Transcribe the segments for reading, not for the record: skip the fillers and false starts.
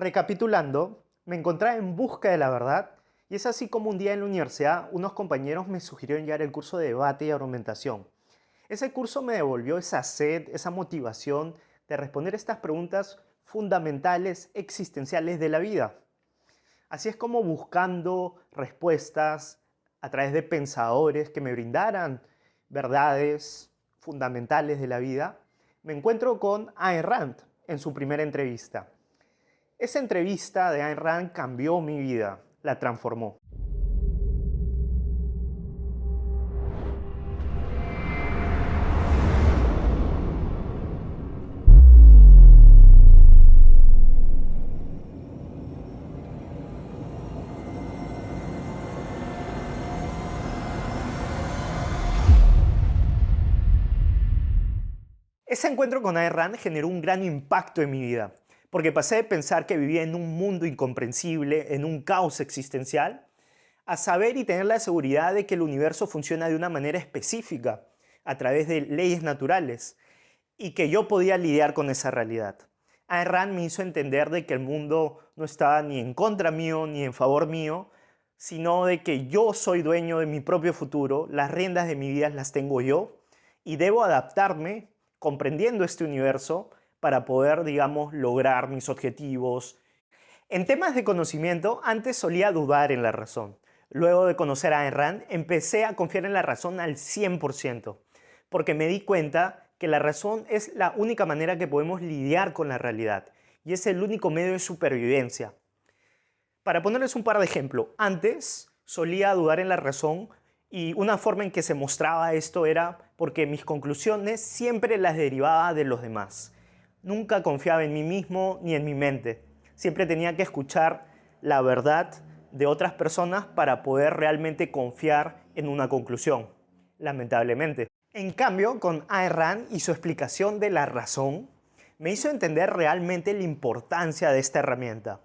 Recapitulando, me encontraba en busca de la verdad y es así como un día en la universidad unos compañeros me sugirieron llevar el curso de debate y argumentación. Ese curso me devolvió esa sed, esa motivación de responder estas preguntas fundamentales, existenciales de la vida. Así es como buscando respuestas a través de pensadores que me brindaran verdades fundamentales de la vida, me encuentro con Ayn Rand en su primera entrevista. Esa entrevista de Ayn Rand cambió mi vida, la transformó. Ese encuentro con Ayn Rand generó un gran impacto en mi vida, porque pasé de pensar que vivía en un mundo incomprensible, en un caos existencial, a saber y tener la seguridad de que el universo funciona de una manera específica, a través de leyes naturales, y que yo podía lidiar con esa realidad. Ayn Rand me hizo entender de que el mundo no estaba ni en contra mío ni en favor mío, sino de que yo soy dueño de mi propio futuro, las riendas de mi vida las tengo yo y debo adaptarme comprendiendo este universo para poder, digamos, lograr mis objetivos. En temas de conocimiento, antes solía dudar en la razón. Luego de conocer a Ayn Rand, empecé a confiar en la razón al 100%, porque me di cuenta que la razón es la única manera que podemos lidiar con la realidad y es el único medio de supervivencia. Para ponerles un par de ejemplos, antes solía dudar en la razón y una forma en que se mostraba esto era porque mis conclusiones siempre las derivaba de los demás. Nunca confiaba en mí mismo ni en mi mente. Siempre tenía que escuchar la verdad de otras personas para poder realmente confiar en una conclusión, lamentablemente. En cambio, con Ayn Rand y su explicación de la razón, me hizo entender realmente la importancia de esta herramienta.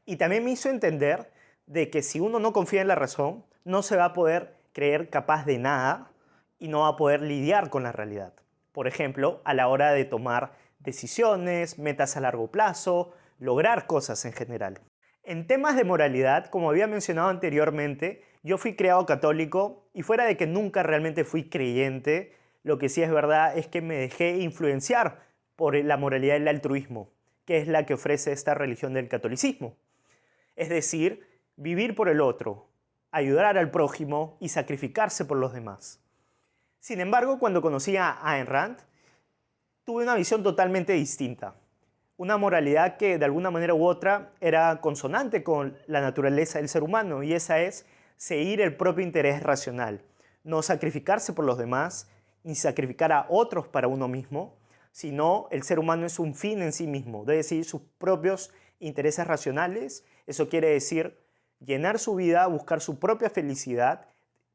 Y también me hizo entender de que si uno no confía en la razón, no se va a poder creer capaz de nada y no va a poder lidiar con la realidad. Por ejemplo, a la hora de tomar decisiones, metas a largo plazo, lograr cosas en general. En temas de moralidad, como había mencionado anteriormente, yo fui criado católico y fuera de que nunca realmente fui creyente, lo que sí es verdad es que me dejé influenciar por la moralidad del altruismo, que es la que ofrece esta religión del catolicismo. Es decir, vivir por el otro, ayudar al prójimo y sacrificarse por los demás. Sin embargo, cuando conocí a Ayn Rand, tuve una visión totalmente distinta. Una moralidad que de alguna manera u otra era consonante con la naturaleza del ser humano y esa es seguir el propio interés racional, no sacrificarse por los demás ni sacrificar a otros para uno mismo, sino el ser humano es un fin en sí mismo, debe seguir sus propios intereses racionales, eso quiere decir llenar su vida, buscar su propia felicidad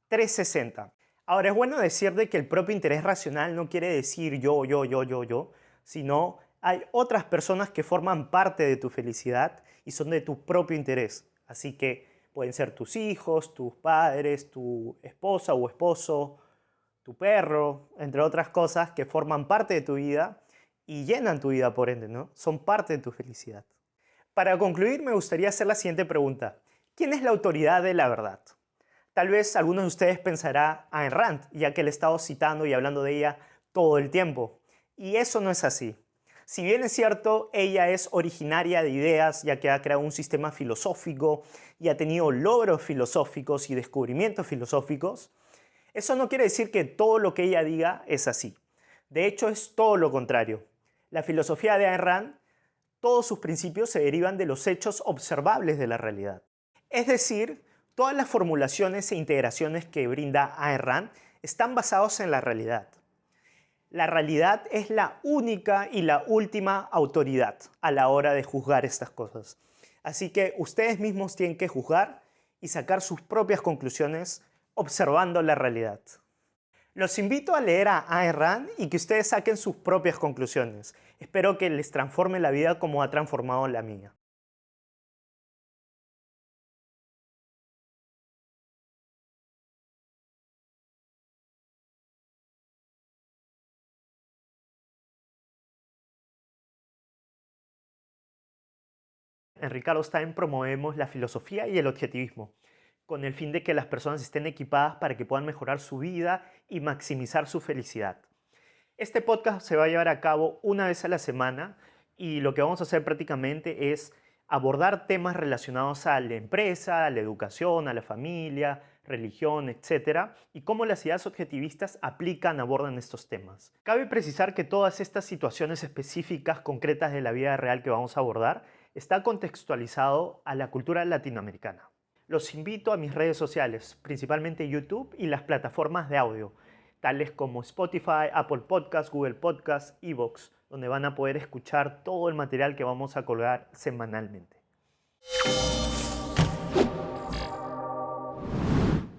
360. Ahora, es bueno decir de que el propio interés racional no quiere decir yo, sino hay otras personas que forman parte de tu felicidad y son de tu propio interés. Así que pueden ser tus hijos, tus padres, tu esposa o esposo, tu perro, entre otras cosas que forman parte de tu vida y llenan tu vida por ende, ¿no? Son parte de tu felicidad. Para concluir, me gustaría hacer la siguiente pregunta. ¿Quién es la autoridad de la verdad? Tal vez algunos de ustedes pensará a Ayn Rand, ya que le he estado citando y hablando de ella todo el tiempo. Y eso no es así. Si bien es cierto, ella es originaria de ideas, ya que ha creado un sistema filosófico y ha tenido logros filosóficos y descubrimientos filosóficos, eso no quiere decir que todo lo que ella diga es así. De hecho, es todo lo contrario. La filosofía de Ayn Rand, todos sus principios se derivan de los hechos observables de la realidad. Es decir, todas las formulaciones e integraciones que brinda Ayn Rand están basados en la realidad. La realidad es la única y la última autoridad a la hora de juzgar estas cosas. Así que ustedes mismos tienen que juzgar y sacar sus propias conclusiones observando la realidad. Los invito a leer a Ayn Rand y que ustedes saquen sus propias conclusiones. Espero que les transforme la vida como ha transformado la mía. en Ricardo Stein promovemos la filosofía y el objetivismo, con el fin de que las personas estén equipadas para que puedan mejorar su vida y maximizar su felicidad. Este podcast se va a llevar a cabo una vez a la semana y lo que vamos a hacer prácticamente es abordar temas relacionados a la empresa, a la educación, a la familia, religión, etcétera, y cómo las ideas objetivistas abordan estos temas. Cabe precisar que todas estas situaciones específicas, concretas de la vida real que vamos a abordar, está contextualizado a la cultura latinoamericana. Los invito a mis redes sociales, principalmente YouTube y las plataformas de audio, tales como Spotify, Apple Podcasts, Google Podcasts, iVoox, donde van a poder escuchar todo el material que vamos a colgar semanalmente.